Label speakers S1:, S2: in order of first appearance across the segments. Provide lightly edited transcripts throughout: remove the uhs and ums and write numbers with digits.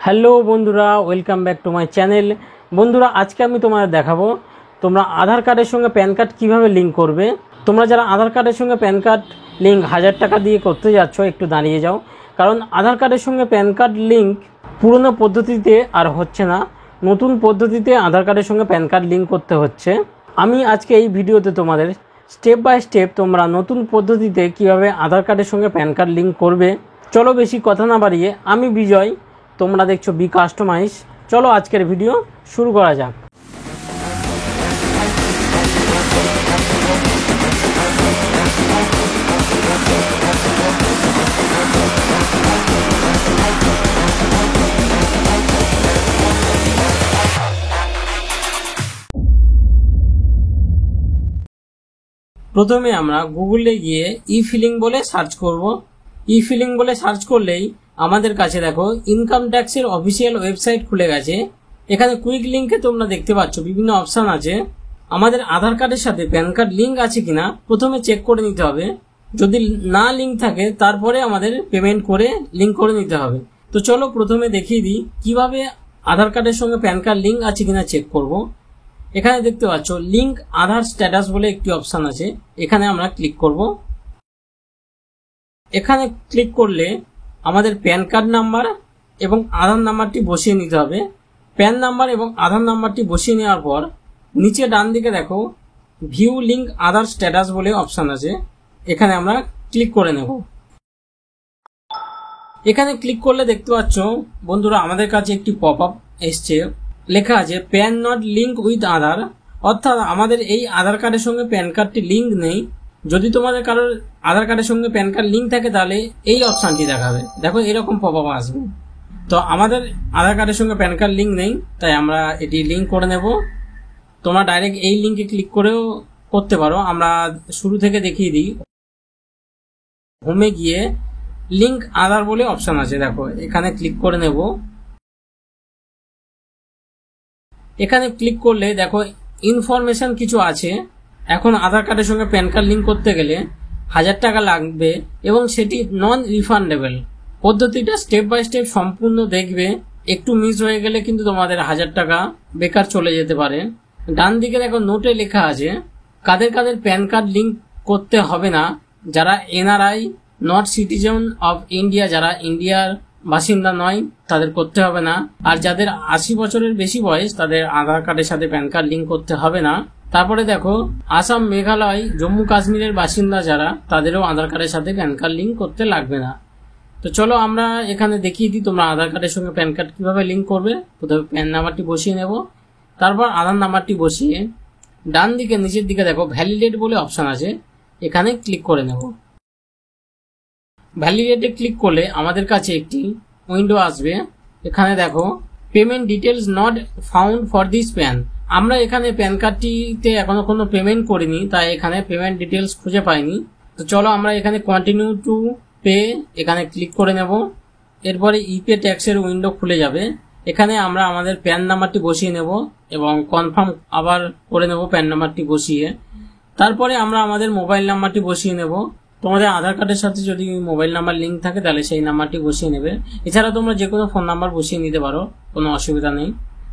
S1: Hello বন্ধুরা, welcome back to my channel. বন্ধুরা, আজকে আমি তোমাদের দেখাবো তোমরা আধার কার্ডের সঙ্গে প্যান কার্ড কীভাবে লিঙ্ক করবে। তোমরা যারা আধার কার্ডের সঙ্গে প্যান কার্ড লিঙ্ক 1000 টাকা দিয়ে করতে যাচ্ছ, একটু দাঁড়িয়ে যাও, কারণ আধার কার্ডের সঙ্গে প্যান কার্ড লিঙ্ক পুরনো পদ্ধতিতে আর হচ্ছে না, নতুন পদ্ধতিতে আধার কার্ডের সঙ্গে প্যান কার্ড লিঙ্ক করতে হচ্ছে। আমি আজকে এই ভিডিওতে তোমাদের স্টেপ বাই স্টেপ তোমরা নতুন পদ্ধতিতে কীভাবে আধার কার্ডের সঙ্গে প্যান কার্ড লিঙ্ক করবে। চলো বেশি কথা না বাড়িয়ে, আমি বিজয়, তোমরা দেখছো বি কাস্টমাইজ। চলো আজকের ভিডিও শুরু করা যাক। প্রথমে আমরা গুগলে গিয়ে ই ফিলিং বলে সার্চ করব। ই ফিলিং বলে সার্চ করলেই আমাদের কাছে দেখো ইনকাম ট্যাক্সের অফিসিয়াল ওয়েবসাইট খুলে গেছে। এখানে কুইক লিঙ্কে তোমরা দেখতে পাচ্ছ বিভিন্ন অপশান আছে। আমাদের আধার কার্ডের সাথে প্যান কার্ড লিঙ্ক আছে কিনা প্রথমে চেক করে নিতে হবে। যদি না লিঙ্ক থাকে তারপরে আমাদের পেমেন্ট করে লিঙ্ক করে নিতে হবে। তো চলো প্রথমে দেখিয়ে দিই কিভাবে আধার কার্ডের সঙ্গে প্যান কার্ড লিঙ্ক আছে কিনা চেক করব। এখানে দেখতে পাচ্ছ লিঙ্ক আধার স্ট্যাটাস বলে একটি অপশান আছে, এখানে আমরা ক্লিক করব। এখানে ক্লিক করলে আমাদের প্যান কার্ড নাম্বার এবং আধার নাম্বারটি বসিয়ে নিতে হবে। প্যান নাম্বার এবং আধার নাম্বারটি বসিয়ে নেওয়ার পর নিচে ডান দিকে দেখো ভিউ লিঙ্ক আধার স্ট্যাটাস বলে অপশান আছে, এখানে আমরা ক্লিক করে নেব। এখানে ক্লিক করলে দেখতে পাচ্ছ বন্ধুরা আমাদের কাছে একটি পপ আপ এসছে, লেখা আছে প্যান নট লিঙ্ক উইথ আধার, অর্থাৎ আমাদের এই আধার কার্ডের সঙ্গে প্যান কার্ডটি লিঙ্ক নেই। যদি তোমাদের কারোর আধার কার্ডের সঙ্গে প্যান কার্ড লিঙ্ক থাকে তাহলে এই অপশানটি দেখাবে, দেখো এরকম পপ আপ আসবে। তো আমাদের আধার কার্ডের সঙ্গে প্যান কার্ড লিঙ্ক নেই, তাই আমরা এটি লিঙ্ক করে নেব। তোমরা ডাইরেক্ট এই লিঙ্কে ক্লিক করেও করতে পারো। আমরা শুরু থেকে দেখিয়ে দিই। হোমে গিয়ে লিঙ্ক আধার বলে অপশান আছে, দেখো এখানে ক্লিক করে নেব। এখানে ক্লিক করলে দেখো ইনফরমেশন কিছু আছে। এখন আধার কার্ডের সঙ্গে প্যান কার্ড লিঙ্ক করতে গেলে 1000 টাকা লাগবে এবং সেটি নন রিফান্ডেবল। পদ্ধতিটা স্টেপ বাই স্টেপ সম্পূর্ণ দেখবে, একটু মিস হয়ে গেলে কিন্তু তোমাদের 1000 টাকা বেকার চলে যেতে পারে। ডান দিকে দেখো নোটে লেখা আছে কাদের কাদের প্যান কার্ড লিঙ্ক করতে হবে না। যারা NRI, not citizen of India, যারা ইন্ডিয়ার বাসিন্দা নয় তাদের করতে হবে না। আর যাদের 80 বছরের বেশি বয়স তাদের আধার কার্ডের সাথে প্যান কার্ড লিঙ্ক করতে হবে না। তারপরে দেখো আসাম, মেঘালয়, জম্মু কাশ্মীরের বাসিন্দা যারা, তাদেরও আধার কার্ডের সাথে প্যান কার্ড লিঙ্ক করতে লাগবে না। তো চলো আমরা এখানে দেখিয়ে দিই তোমরা আধার কার্ডের সঙ্গে প্যান কার্ড কিভাবে লিঙ্ক করবে। প্রথমে প্যান নাম্বারটি বসিয়ে নেব, তারপর আধার নাম্বারটি বসিয়ে ডান দিকে নিচের দিকে দেখো ভ্যালিডেট বলে অপশান আছে, এখানে ক্লিক করে নেব। ভ্যালিডেটে ক্লিক করলে আমাদের কাছে একটি উইন্ডো আসবে। এখানে দেখো payment details not found for this pan. আমরা এখানে প্যান কার্ডটিতে এখনো কোনো পেমেন্ট করিনি, তাই এখানে পেমেন্ট ডিটেলস খুঁজে পাইনি। তো চলো আমরা এখানে কন্টিনিউ টু পে এখানে ক্লিক করে নেব। এরপরে ইপে ট্যাক্সের উইন্ডো খুলে যাবে। এখানে আমরা আমাদের প্যান নাম্বারটি বসিয়ে নেব এবং কনফার্ম আবার করে নেব প্যান নাম্বারটি বসিয়ে। তারপরে আমরা আমাদের মোবাইল নাম্বারটি বসিয়ে নেব। তোমাদের আধার কার্ডের সাথে যদি মোবাইল নাম্বার লিঙ্ক থাকে তাহলে সেই নাম্বারটি বসিয়ে নেবে। এছাড়া তোমরা যে কোনো ফোন নাম্বার বসিয়ে নিতে পারো, কোনো অসুবিধা নেই।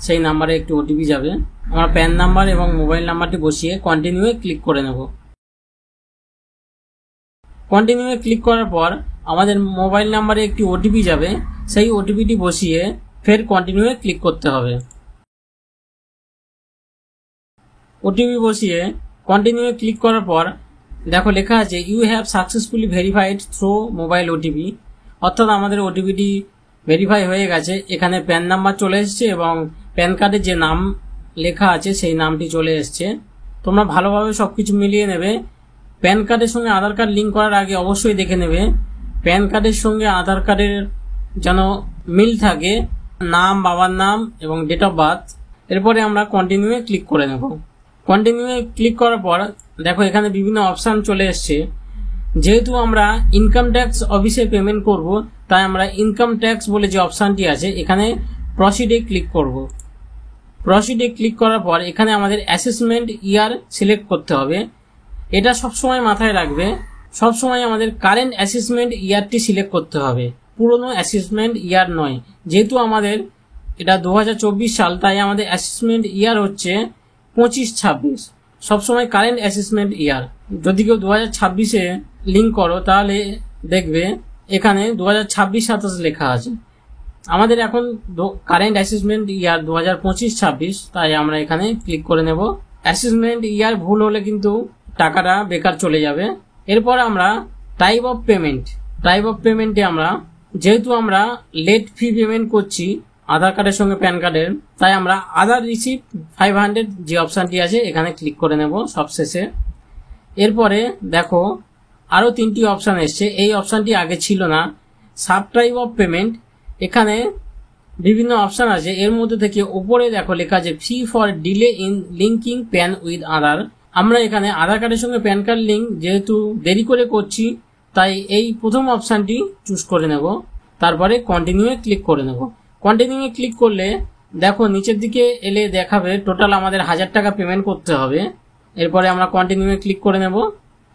S1: সেই নাম্বারে একটি ওটিপি যাবে। আমরা প্যান নাম্বার এবং মোবাইল নাম্বারটি বসিয়ে কন্টিনিউয়ে ক্লিক করে নেব। কন্টিনিউয়ে ক্লিক করার পর আমাদের মোবাইল নাম্বারে একটি ওটিপি যাবে, সেই ওটিপিটি বসিয়ে ফের কন্টিনিউয়ে ক্লিক করতে হবে। ওটিপি বসিয়ে কন্টিনিউয়ে ক্লিক করার পর দেখো লেখা আছে you have successfully verified through mobile OTP, অর্থাৎ আমাদের ওটিপিটি ভেরিফাই হয়ে গেছে। এখানে প্যান নাম্বার চলে এসছে এবং প্যান কার্ডে যে নাম লেখা আছে সেই নামটি চলে এসছে। তোমরা ভালোভাবে সবকিছু মিলিয়ে নেবে। প্যান কার্ডের সঙ্গে আধার কার্ড লিঙ্ক করার আগে অবশ্যই দেখে নেবে প্যান কার্ডের সঙ্গে আধার কার্ডের যেন মিল থাকে, নাম, বাবার নাম এবং ডেট অফ বার্থ। এরপরে আমরা কন্টিনিউয়ে ক্লিক করে নেব। কন্টিনিউয়ে ক্লিক করার পর দেখো এখানে বিভিন্ন অপশান চলে এসছে। যেহেতু আমরা ইনকাম ট্যাক্স অফিসে পেমেন্ট করব, তাই আমরা ইনকাম ট্যাক্স বলে যে অপশানটি আছে এখানে প্রসিডে ক্লিক করব। প্রসিডে ক্লিক করার পর এখানে আমাদের অ্যাসেসমেন্ট ইয়ার সিলেক্ট করতে হবে। এটা সবসময় মাথায় রাখবে, সবসময় আমাদের কারেন্ট অ্যাসেসমেন্ট ইয়ারটি সিলেক্ট করতে হবে। পুরনো অ্যাসেসমেন্ট ইয়ার নয়। যেহেতু আমাদের এটা 2024 সাল, তাই আমাদের অ্যাসেসমেন্ট ইয়ার হচ্ছে 25-26, সবসময় কারেন্ট অ্যাসেসমেন্ট ইয়ার। যদি কেউ 2026-এ লিঙ্ক করো তাহলে দেখবে এখানে 2026-27 লেখা আছে। আমাদের এখন কারেন্ট অ্যাসেসমেন্ট ইয়ার 2025-26, তাই আমরা এখানে ক্লিক করে নেব। অ্যাসেসমেন্ট ইয়ার ভুল হলে কিন্তু টাকাটা বেকার চলে যাবে। এরপর আমরা টাইপ অফ পেমেন্টে আমরা যেহেতু আমরা লেট ফি পেমেন্ট করছি আধার কার্ডের সঙ্গে প্যান কার্ডের, তাই আমরা আধার রিসিপ্ট 500 যে অপশানটি আছে এখানে ক্লিক করে নেব সবশেষে। এরপরে দেখো আরও 3টি অপশান এসছে, এই অপশানটি আগে ছিল না, সাব টাইপ অফ পেমেন্ট। এখানে বিভিন্ন অপশান আছে, এর মধ্যে থেকে উপরে দেখো লেখা আছে fee for delay in linking PAN with Aadhaar. আমরা এখানে আধার কার্ডের সঙ্গে প্যান কার্ড লিঙ্ক যেহেতু দেরি করে করছি, তাই এই প্রথম অপশানটি চুজ করে নেব। তারপরে কন্টিনিউয়ে ক্লিক করে নেব। কন্টিনিউয়ে ক্লিক করলে দেখো নিচের দিকে এলে দেখাবে টোটাল আমাদের 1000 টাকা পেমেন্ট করতে হবে। এরপরে আমরা কন্টিনিউয়ে ক্লিক করে নেব।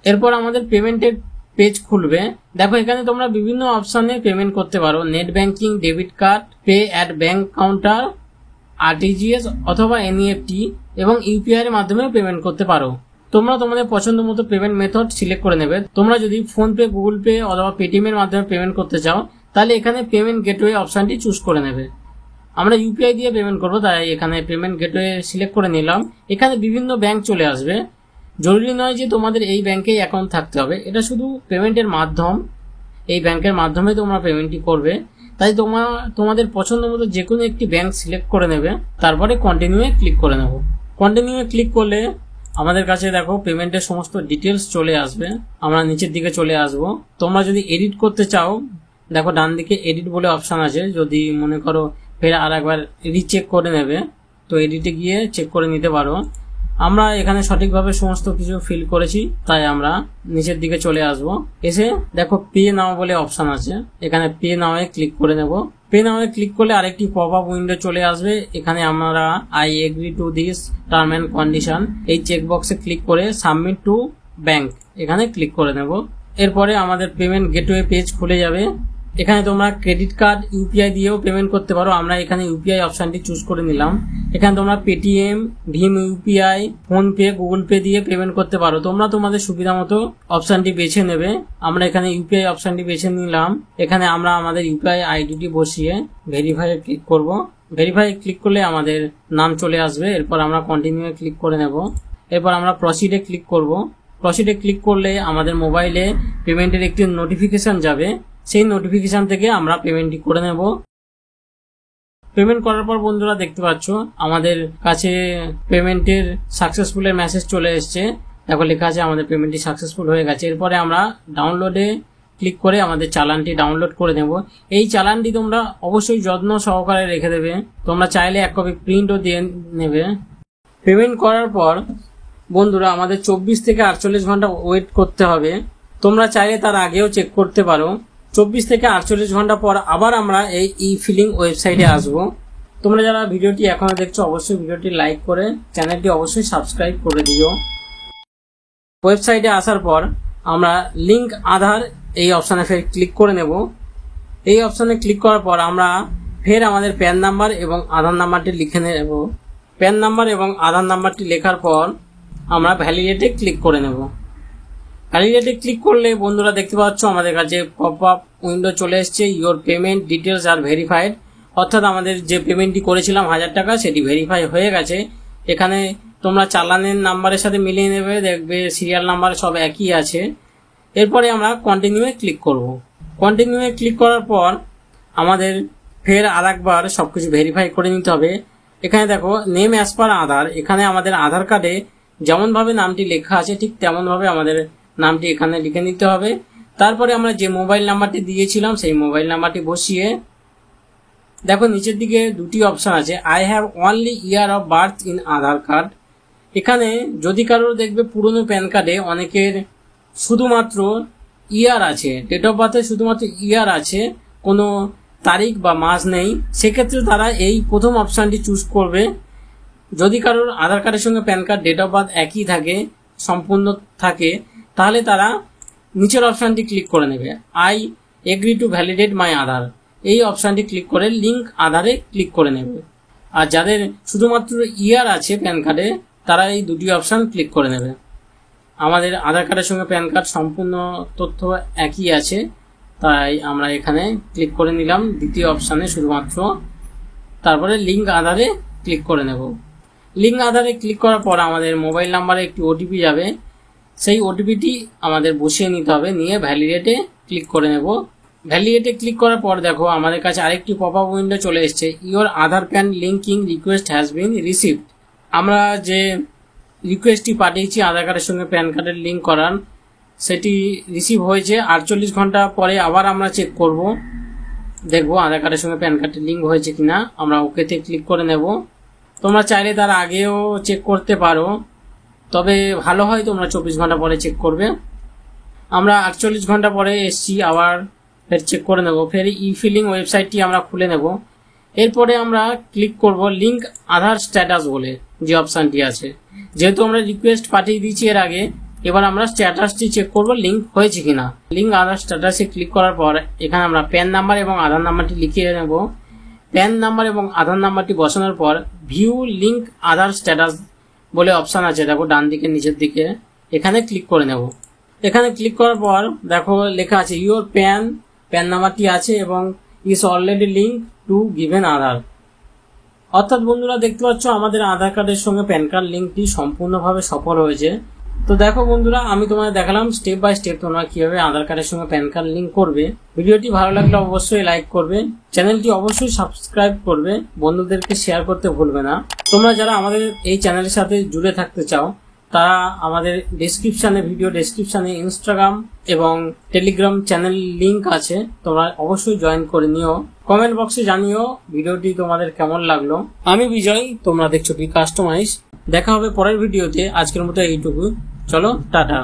S1: এরপর আমাদের পেমেন্টের পেজ খুলবে। দেখো এখানে তোমরা বিভিন্ন অপশানে পেমেন্ট করতে পারো, net banking, debit card, pay at bank counter, RTGS অথবা এনইএফটি এবং ইউপিআই এর মাধ্যমে পেমেন্ট করতে পারো। তোমরা তোমাদের পছন্দ মতো পেমেন্ট মেথড সিলেক্ট করে নেবে। তোমরা যদি ফোনপে, গুগল পে অথবা পেটিএম এর মাধ্যমে পেমেন্ট করতে চাও তাহলে এখানে পেমেন্ট গেটওয়ে অপশানটি চুজ করে নেবে। আমরা ইউপিআই দিয়ে পেমেন্ট করবো, তাই এখানে পেমেন্ট গেটওয়ে সিলেক্ট করে নিলাম। এখানে বিভিন্ন ব্যাংক চলে আসবে, জরুরি নয় যে তোমাদের এই ব্যাংকেই অ্যাকাউন্ট থাকতে হবে, এটা শুধু পেমেন্টের মাধ্যম। এই ব্যাংকের মাধ্যমে তোমরা পেমেন্টটি করবে, তাই তোমাদের পছন্দ মতো যে কোনো একটি ব্যাংক সিলেক্ট করে নেবে। তারপরে কন্টিনিউয়ে ক্লিক করে নেব। কন্টিনিউয়ে ক্লিক করলে আমাদের কাছে দেখো পেমেন্টের সমস্ত ডিটেলস চলে আসবে। আমরা নিচের দিকে চলে আসব। তোমরা যদি এডিট করতে চাও দেখো ডান দিকে এডিট বলে অপশান আছে, যদি মনে করো ফের আর একবার রিচেক করে নেবে তো এডিটে গিয়ে চেক করে নিতে পারো। আমরা এখানে সঠিকভাবে সমস্ত কিছু ফিল করেছি, তাই আমরা নিচের দিকে চলে আসব। এসে দেখো পে নাও বলে অপশান আছে, এখানে পে নাও এ ক্লিক করে নেব। পে নাও এ ক্লিক করলে আরেকটি পপ আপ উইন্ডো চলে আসবে। এখানে আমরা I agree to this term and condition এই চেকবক্সে ক্লিক করে সাবমিট টু ব্যাংক এখানে ক্লিক করে নেব। এরপরে আমাদের পেমেন্ট গেটওয়ে পেজ খুলে যাবে। এখানে তোমরা ক্রেডিট কার্ড, ইউপিআই দিয়েও পেমেন্ট করতে পারো। আমরা এখানে ইউপিআই অপশানটি চুজ করে নিলাম। এখানে তোমরা পেটিএম, ভীম ইউপিআই, ফোনপে, গুগল পে দিয়ে পেমেন্ট করতে পারো। তোমরা তোমাদের সুবিধা মতো অপশানটি বেছে নেবে। আমরা এখানে ইউপিআই অপশানটি বেছে নিলাম। এখানে আমরা আমাদের ইউপিআই আইডিটি বসিয়ে ভেরিফাই ক্লিক করব। ভেরিফাই ক্লিক করলে আমাদের নাম চলে আসবে। এরপর আমরা কন্টিনিউ ক্লিক করে নেব। এরপর আমরা প্রসিডে ক্লিক করব। প্রসিডে ক্লিক করলে আমাদের মোবাইলে পেমেন্টের একটি নোটিফিকেশন যাবে, সেই নোটিফিকেশন থেকে আমরা পেমেন্টটি করে নেব। পেমেন্ট করার পর বন্ধুরা দেখতে পাচ্ছ আমাদের কাছে পেমেন্টের সাকসেসফুলের মেসেজ চলে এসছে। দেখো লেখা আছে আমাদের পেমেন্টটি সাকসেসফুল হয়ে গেছে। এরপরে আমরা ডাউনলোডে ক্লিক করে আমাদের চালানটি ডাউনলোড করে নেব। এই চালানটি তোমরা অবশ্যই যত্ন সহকারে রেখে দেবে। তোমরা চাইলে এক কপি প্রিন্টও দিয়ে নেবে। পেমেন্ট করার পর বন্ধুরা আমাদের 24 থেকে 48 ঘন্টা ওয়েট করতে হবে। তোমরা চাইলে তার আগেও চেক করতে পারো। 24 থেকে 48 ঘন্টা পর আবার আমরা এই ই-ফিলিং ওয়েবসাইটে আসব। তোমরা যারা ভিডিওটি এখনো দেখছো অবশ্যই ভিডিওটি লাইক করে চ্যানেলটি অবশ্যই সাবস্ক্রাইব করে দিও। ওয়েবসাইটে আসার পর আমরা লিঙ্ক আধার এই অপশানে ফের ক্লিক করে নেব। এই অপশানে ক্লিক করার পর আমরা ফের আমাদের প্যান নাম্বার এবং আধার নাম্বারটি লিখে নেব। প্যান নাম্বার এবং আধার নাম্বারটি লেখার পর আমরা ভ্যালিডেটে ক্লিক করে নেব। ভ্যালিডেটে ক্লিক করলে বন্ধুরা দেখতে পাচ্ছ আমাদের কাছে পপ আপ উইন্ডো চলে এসছে, your payment details are verified. অর্থাৎ আমাদের যে পেমেন্টটি করেছিলাম 1000 টাকা সেটি ভেরিফাই হয়ে গেছে। এখানে তোমরা চালানের নাম্বারের সাথে মিলিয়ে নেবে, দেখবে সিরিয়াল নাম্বার সব একই আছে। এরপরে আমরা কন্টিনিউয়ে ক্লিক করব। কন্টিনিউয়ে ক্লিক করার পর আমাদের ফের আর একবার সবকিছু ভেরিফাই করে নিতে হবে। এখানে দেখো নেম অ্যাজ পার আধার, এখানে আমাদের আধার কার্ডে যেমনভাবে নামটি লেখা আছে ঠিক তেমনভাবে আমাদের নামটি এখানে লিখে নিতে হবে। তারপরে আমরা যে মোবাইল নাম্বারটি দিয়েছিলাম সেই মোবাইল নাম্বারটি বসিয়ে দেখো নিচের দিকে দুটি অপশন আছে, I have only year of birth in Aadhaar card. এখানে যদি কারোর দেখবে পুরনো প্যান কার্ডে অনেকের শুধুমাত্র ইয়ার আছে, ডেট অফ বার্থে শুধুমাত্র ইয়ার আছে, কোনো তারিখ বা মাস নেই, সেক্ষেত্রে তারা এই প্রথম অপশানটি চুজ করবে। যদি কারোর আধার কার্ডের সঙ্গে PAN card date of birth একই থাকে, সম্পূর্ণ থাকে, তাহলে তারা নিচের অপশানটি ক্লিক করে নেবে, আই এগ্রি টু ভ্যালিডেট মাই আধার, এই অপশানটি ক্লিক করে লিঙ্ক আধারে ক্লিক করে নেবে। আর যাদের শুধুমাত্র ইয়ার আছে প্যান কার্ডে তারা এই দুটি অপশান ক্লিক করে নেবে। আমাদের আধার কার্ডের সঙ্গে প্যান কার্ড সম্পূর্ণ তথ্য একই আছে, তাই আমরা এখানে ক্লিক করে নিলাম দ্বিতীয় অপশানে শুধুমাত্র। তারপরে লিঙ্ক আধারে ক্লিক করে নেব। লিঙ্ক আধারে ক্লিক করার পর আমাদের মোবাইল নাম্বারে একটি ওটিপি যাবে, সেই ওটিপিটি আমাদের বসিয়ে নিতে হবে, নিয়ে ভ্যালিডেটে ক্লিক করে নেব। ভ্যালিডেটে ক্লিক করার পর দেখো আমাদের কাছে আরেকটি পপ আপ উইন্ডো চলে এসেছে, your Aadhaar pan linking request has been received. আমরা যে রিকোয়েস্টটি পাঠিয়েছি আধার কার্ডের সঙ্গে প্যান কার্ডের লিঙ্ক করার, সেটি রিসিভ হয়েছে। 48 ঘন্টা পরে আবার আমরা চেক করব, দেখবো আধার কার্ডের সঙ্গে প্যান কার্ডের লিঙ্ক হয়েছে কিনা। আমরা ওকেতে ক্লিক করে নেব। তোমরা চাইলে তার আগেও চেক করতে পারো, তবে ভালো হয় তোমরা 24 ঘন্টা পরে চেক করবে। আমরা 48 ঘন্টা পরে এসছি, আবার ফের চেক করে নেব। ফের ই ফিলিং ওয়েবসাইটটি আমরা খুলে নেব। এরপরে আমরা ক্লিক করব লিঙ্ক আধার স্ট্যাটাস বলে যে অপশানটি আছে। যেহেতু আমরা রিকোয়েস্ট পাঠিয়ে দিয়েছি এর আগে, এবার আমরা স্ট্যাটাসটি চেক করব লিঙ্ক হয়েছে কিনা। লিঙ্ক আধার স্ট্যাটাসে ক্লিক করার পর এখানে আমরা প্যান নাম্বার এবং আধার নাম্বারটি লিখিয়ে নেব। প্যান নাম্বার এবং আধার নাম্বারটি বসানোর পর ভিউ লিঙ্ক আধার স্ট্যাটাস বলে অপশান আছে, দেখো ডান দিকে নিচের দিকে, এখানে ক্লিক করে নেব। এখানে ক্লিক করার পর দেখো লেখা আছে ইউর প্যান নাম্বারটি আছে এবং is already link to given Aadhaar. অর্থাৎ বন্ধুরা দেখতে পাচ্ছ আমাদের আধার কার্ডের সঙ্গে প্যান কার্ড লিঙ্কটি সম্পূর্ণভাবে সফল হয়েছে। তো দেখো বন্ধুরা, আমি তোমাদের দেখালাম স্টেপ বাই স্টেপ তোমরা কিভাবে আধার কার্ডের সঙ্গে প্যান কার্ড লিঙ্ক করবে। ভিডিওটি ভালো লাগলে অবশ্যই লাইক করবে, চ্যানেলটি অবশ্যই সাবস্ক্রাইব করবে, বন্ধুদেরকে শেয়ার করতে ভুলবে না। তোমরা যারা আমাদের এই চ্যানেলের সাথে জুড়ে থাকতে চাও তারা আমাদের ভিডিও ডেসক্রিপশনে ইনস্টাগ্রাম এবং টেলিগ্রাম চ্যানেল লিঙ্ক আছে, তোমরা অবশ্যই জয়েন করে নিও। কমেন্ট বক্সে জানিও ভিডিওটি তোমাদের কেমন লাগলো। আমি বিজয়, তোমরা দেখছো বি কাস্টমাইজ। দেখা হবে পরের ভিডিওতে। আজকের মতো এইটুকু, চলো টাটা।